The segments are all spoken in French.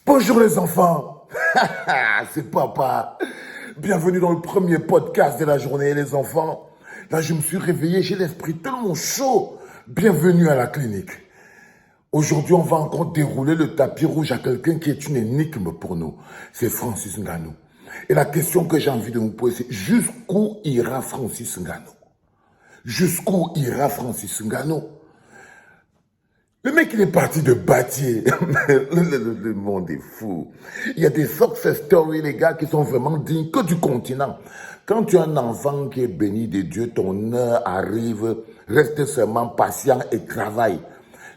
Bonjour les enfants, c'est papa. Bienvenue dans le premier podcast de la journée les enfants. Là je me suis réveillé, j'ai l'esprit tellement chaud. Bienvenue à la clinique. Aujourd'hui on va encore dérouler le tapis rouge à quelqu'un qui est une énigme pour nous. C'est Francis Ngannou. Et la question que j'ai envie de vous poser c'est jusqu'où ira Francis Ngannou? Jusqu'où ira Francis Ngannou? Le mec, il est parti de Batier. Le monde est fou. Il y a des success stories, les gars, qui sont vraiment dignes que du continent. Quand tu as un enfant qui est béni de Dieu, ton heure arrive. Reste seulement patient et travaille.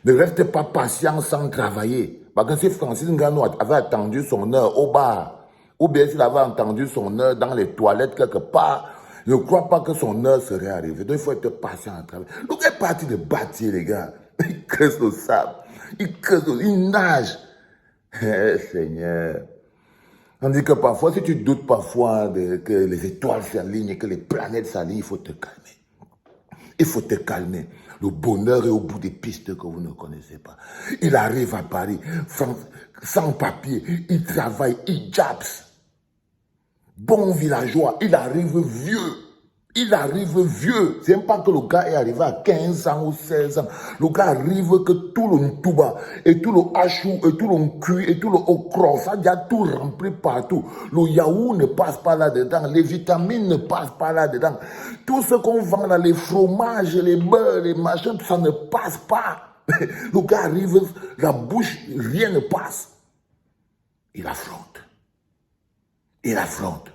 Ne reste pas patient sans travailler. Parce que si Francis Ngannou avait attendu son heure au bar, ou bien s'il avait entendu son heure dans les toilettes quelque part, je ne crois pas que son heure serait arrivée. Donc il faut être patient à travailler. Le gars est parti de Batier, les gars. Il creuse le sable, il nage. Seigneur. On dit que parfois, si tu doutes parfois que les étoiles s'alignent et que les planètes s'alignent, il faut te calmer. Il faut te calmer. Le bonheur est au bout des pistes que vous ne connaissez pas. Il arrive à Paris sans papier, il travaille, il japs. Bon villageois, il arrive vieux. Il arrive vieux. C'est même pas que le gars est arrivé à 15 ans ou 16 ans. Le gars arrive que tout le Ntouba, et tout le hachou, et tout le cuit, et tout le okra, ça a déjà tout rempli partout. Le yaourt ne passe pas là-dedans. Les vitamines ne passent pas là-dedans. Tout ce qu'on vend là, les fromages, les beurres, les machins, ça ne passe pas. Le gars arrive, la bouche, rien ne passe. Il affronte. Il affronte.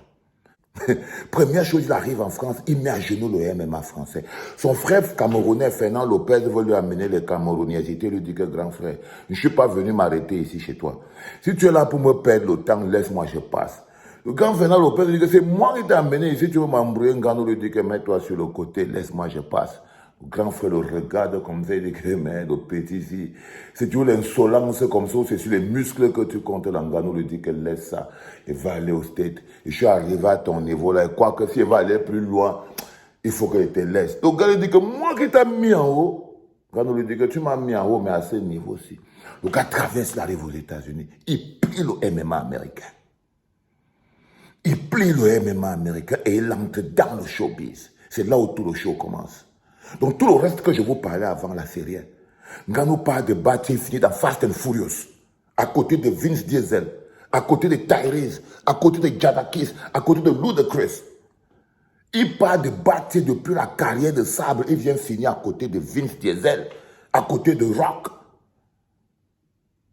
Première chose, il arrive en France, il met à genoux le MMA français. Son frère camerounais, Fernand Lopez, veut lui amener les camerounaisetés, lui dit que grand frère, je ne suis pas venu m'arrêter ici chez toi. Si tu es là pour me perdre le temps, laisse-moi, je passe. Le grand Fernand Lopez lui dit que c'est moi qui t'ai amené ici, tu veux m'embrouiller, Ngannou lui dit que mets-toi sur le côté, laisse-moi, je passe. Le grand frère le regarde comme ça, il dit que mais le petit ici, c'est toujours l'insolence comme ça, c'est sur les muscles que tu comptes. Ngannou lui dit que laisse ça, il va aller au stade. Je suis arrivé à ton niveau là, et quoi que s'il va aller plus loin, il faut qu'il te laisse. Donc, le gars lui dit que moi qui t'ai mis en haut, Ngannou lui dit que tu m'as mis en haut, mais à ce niveau-ci. Le gars traverse, il arrive aux États-Unis, il plie le MMA américain. Il plie le MMA américain et il entre dans le showbiz. C'est là où tout le show commence. Donc tout le reste que je vous parlais avant la série, Ngannou parle de Batier fini dans Fast and Furious, à côté de Vince Diesel, à côté de Tyrese, à côté de Jadakis, à côté de Ludacris. Il parle de Batier depuis la carrière de Sabre, il vient finir à côté de Vince Diesel, à côté de Rock.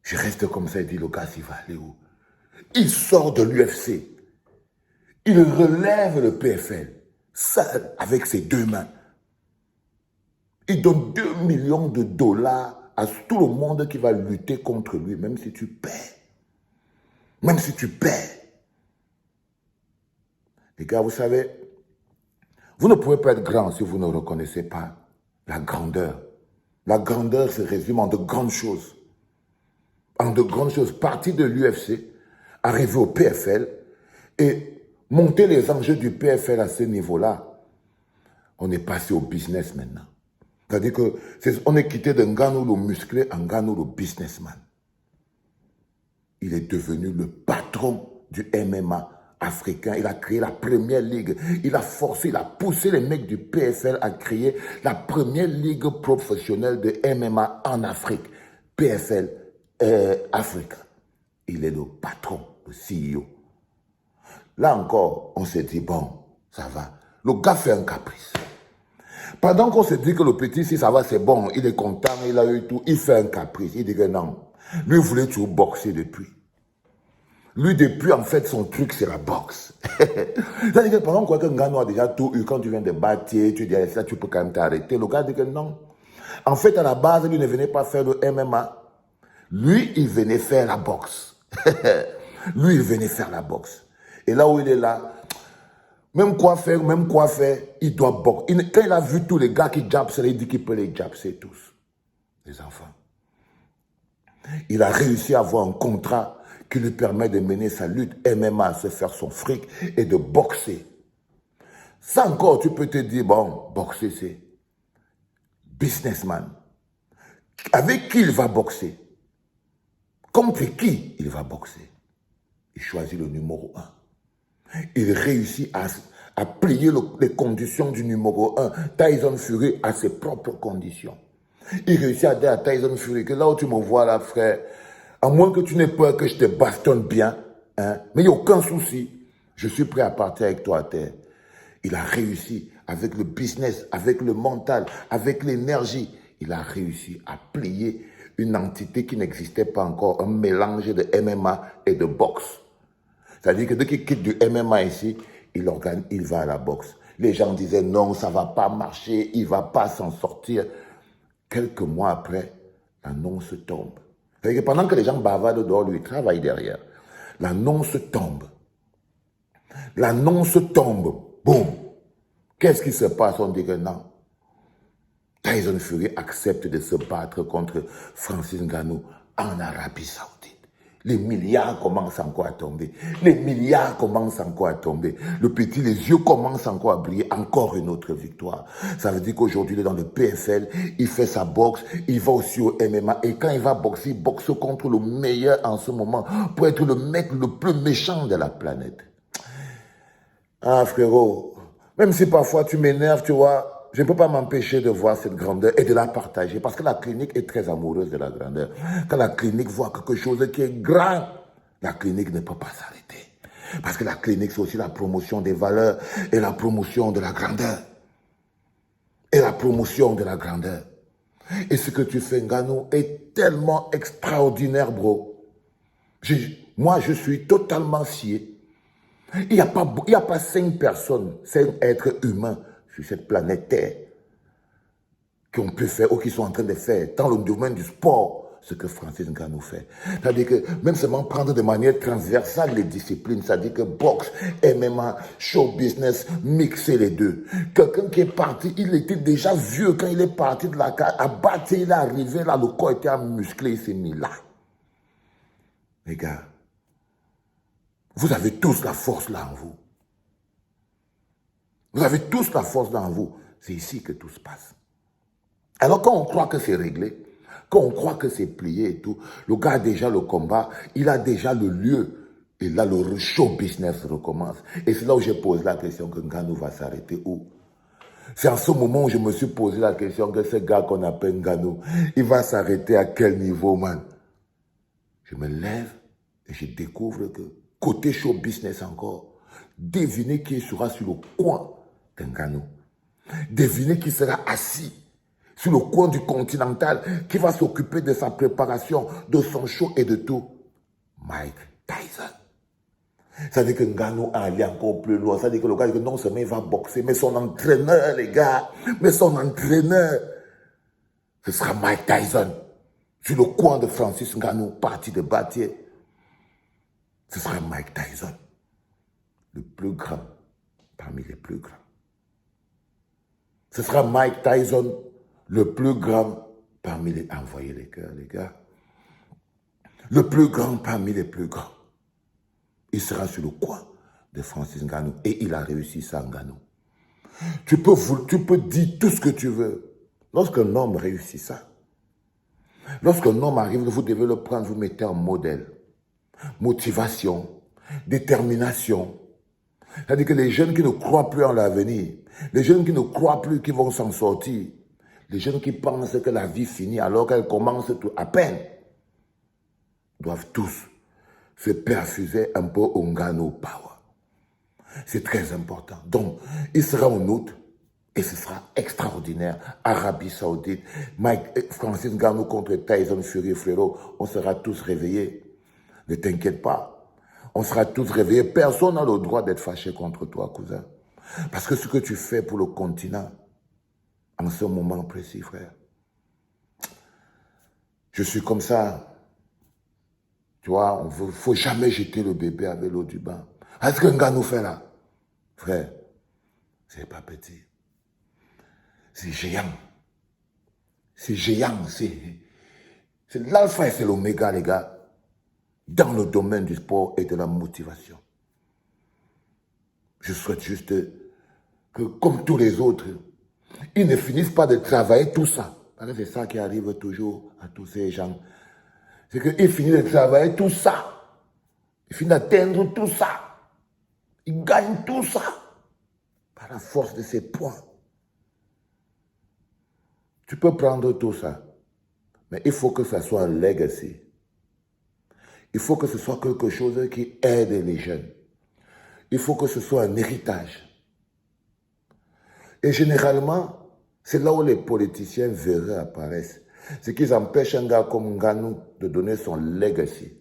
Je reste comme ça et dis, le gars, il va aller où? Il sort de l'UFC. Il relève le PFL, seul, avec ses deux mains. Il donne 2 millions de dollars à tout le monde qui va lutter contre lui, même si tu perds. Même si tu perds. Les gars, vous savez, vous ne pouvez pas être grand si vous ne reconnaissez pas la grandeur. La grandeur se résume en de grandes choses. En de grandes choses. Partir de l'UFC, arriver au PFL et monter les enjeux du PFL à ce niveau-là. On est passé au business maintenant. C'est-à-dire qu'on est quitté de Ngannou le musclé à Ngannou le businessman. Il est devenu le patron du MMA africain. Il a créé la première ligue. Il a forcé, il a poussé les mecs du PFL à créer la première ligue professionnelle de MMA en Afrique. PFL Afrique. Il est le patron, le CEO. Là encore, on s'est dit, bon, ça va. Le gars fait un caprice. Pendant qu'on se dit que le petit, si ça va, c'est bon, il est content, il a eu tout, il fait un caprice. Il dit que non. Lui, il voulait toujours boxer depuis. Lui, depuis, en fait, son truc, c'est la boxe. C'est-à-dire que pendant que Ngannou a déjà tout eu, quand tu viens de Batier, tu dis, ça, tu peux quand même t'arrêter. Le gars dit que non. En fait, à la base, lui ne venait pas faire le MMA. Lui, il venait faire la boxe. Lui, il venait faire la boxe. Et là où il est là, même quoi faire, il doit boxer. Quand il a vu tous les gars qui japsent, il dit qu'il peut les japser tous. Les enfants. Il a réussi à avoir un contrat qui lui permet de mener sa lutte MMA, se faire son fric et de boxer. Ça encore, tu peux te dire, bon, boxer c'est businessman. Avec qui il va boxer? Contre qui il va boxer? Il choisit le numéro 1. Il réussit à plier les conditions du numéro 1. Tyson Fury a ses propres conditions. Il réussit à dire à Tyson Fury que là où tu me vois là, frère, à moins que tu n'aies peur que je te bastonne bien, hein, mais il n'y a aucun souci. Je suis prêt à partir avec toi à terre. Il a réussi avec le business, avec le mental, avec l'énergie. Il a réussi à plier une entité qui n'existait pas encore, un mélange de MMA et de boxe. C'est-à-dire que dès qu'il quitte du MMA ici, il va à la boxe. Les gens disaient non, ça ne va pas marcher, il ne va pas s'en sortir. Quelques mois après, l'annonce tombe. C'est-à-dire que pendant que les gens bavardent dehors, lui, il travaille derrière. L'annonce tombe. L'annonce tombe. Boum. Qu'est-ce qui se passe? On dit que non. Tyson Fury accepte de se battre contre Francis Ngannou en Arabie Saoudite. Les milliards commencent encore à tomber. Les milliards commencent encore à tomber. Le petit, les yeux commencent encore à briller. Encore une autre victoire. Ça veut dire qu'aujourd'hui, il est dans le PFL, il fait sa boxe, il va aussi au MMA. Et quand il va boxer, il boxe contre le meilleur en ce moment pour être le mec le plus méchant de la planète. Ah frérot, même si parfois tu m'énerves, tu vois, je ne peux pas m'empêcher de voir cette grandeur et de la partager parce que la clinique est très amoureuse de la grandeur. Quand la clinique voit quelque chose qui est grand, la clinique ne peut pas s'arrêter. Parce que la clinique, c'est aussi la promotion des valeurs et la promotion de la grandeur. Et la promotion de la grandeur. Et ce que tu fais, Ngannou, est tellement extraordinaire, bro. Moi, je suis totalement scié. Il n'y a pas 5 personnes, 5 êtres humains sur cette planète Terre qui ont pu faire ou qui sont en train de faire, dans le domaine du sport, ce que Francis Ngannou fait. C'est-à-dire que même seulement prendre de manière transversale les disciplines, c'est-à-dire que boxe, MMA, show business, mixer les deux. Quelqu'un qui est parti, il était déjà vieux quand il est parti de la cage, à battre, il est arrivé là, le corps était musclé, il s'est mis là. Les gars, vous avez tous la force là en vous. Vous avez tous la force là en vous. C'est ici que tout se passe. Alors quand on croit que c'est réglé, quand on croit que c'est plié et tout, le gars a déjà le combat, il a déjà le lieu. Et là, le show business recommence. Et c'est là où je pose la question que Ngannou va s'arrêter où? C'est en ce moment où je me suis posé la question que ce gars qu'on appelle Ngannou, il va s'arrêter à quel niveau, man? Je me lève et je découvre que côté show business encore, devinez qui sera sur le coin de Ngannou. Devinez qui sera assis sur le coin du Continental, qui va s'occuper de sa préparation, de son show et de tout. Mike Tyson. Ça veut dire que Ngannou a allé encore plus loin. Ça veut dire que le gars dit que non seulement il va boxer, mais son entraîneur, les gars, mais son entraîneur, ce sera Mike Tyson. Sur le coin de Francis Ngannou, parti de Batier. Ce sera Mike Tyson, le plus grand parmi les plus grands. Ce sera Mike Tyson, le plus grand parmi les... Envoyez les cœurs, les gars. Le plus grand parmi les plus grands. Il sera sur le coin de Francis Ngannou. Et il a réussi ça, Ngannou. Tu peux dire tout ce que tu veux. Lorsqu'un homme réussit ça, lorsqu'un homme arrive, vous devez le prendre, vous mettez en modèle. Motivation, détermination. C'est-à-dire que les jeunes qui ne croient plus en l'avenir, les jeunes qui ne croient plus qu'ils vont s'en sortir, les jeunes qui pensent que la vie finit alors qu'elle commence tout à peine, doivent tous se perfuser un peu au Ngannou Power. C'est très important. Donc, il sera en août et ce sera extraordinaire. Arabie Saoudite, Francis Ngannou contre Tyson Fury, frérot, on sera tous réveillés. Ne t'inquiète pas. On sera tous réveillés. Personne n'a le droit d'être fâché contre toi, cousin. Parce que ce que tu fais pour le continent, en ce moment précis, frère, je suis comme ça. Tu vois, il ne faut jamais jeter le bébé avec l'eau du bain. Est-ce que Ngannou fait là? Frère, c'est pas petit. C'est géant. C'est géant. C'est l'alpha et c'est l'oméga, les gars, dans le domaine du sport et de la motivation. Je souhaite juste que, comme tous les autres, ils ne finissent pas de travailler tout ça. Parce que c'est ça qui arrive toujours à tous ces gens. C'est qu'il finit de travailler tout ça. Il finit d'atteindre tout ça. Il gagne tout ça par la force de ses points. Tu peux prendre tout ça, mais il faut que ça soit un legacy. Il faut que ce soit quelque chose qui aide les jeunes. Il faut que ce soit un héritage. Et généralement, c'est là où les politiciens véreux apparaissent. C'est qu'ils empêchent un gars comme Nganou de donner son legacy.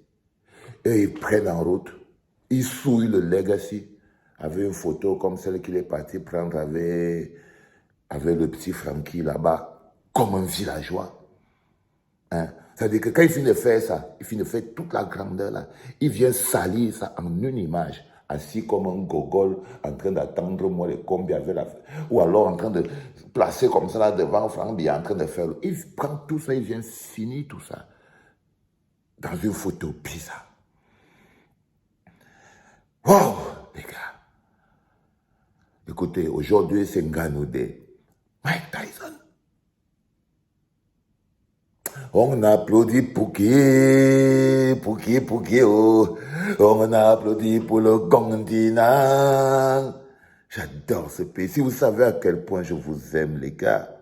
Et ils prennent en route, ils souillent le legacy avec une photo comme celle qu'il est parti prendre avec le petit Francky là-bas, comme un villageois. Hein? C'est-à-dire que quand il finit de faire ça, il finit de faire toute la grandeur là, il vient salir ça en une image, assis comme un gogol, en train d'attendre moi les combis avec la... Ou alors en train de placer comme ça là devant Franck, en train de faire... Il prend tout ça, il vient finir tout ça dans une photo bizarre. Wow, les gars. Écoutez, aujourd'hui, c'est Nganou Day. Mike Tyson. On applaudit pour qui, oh. On applaudit pour le continent. J'adore ce pays. Si vous savez à quel point je vous aime, les gars.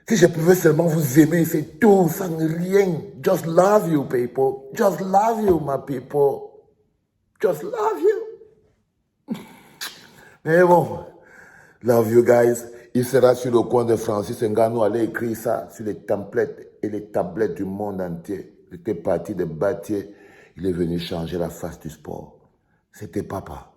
Si je pouvais seulement vous aimer, c'est tout, sans rien. Just love you, people. Just love you, my people. Just love you. Mais bon, love you guys. Il sera sur le coin de Francis Ngannou, allait écrire ça sur les templates et les tablettes du monde entier. Il était parti de Bâtier, il est venu changer la face du sport. C'était papa.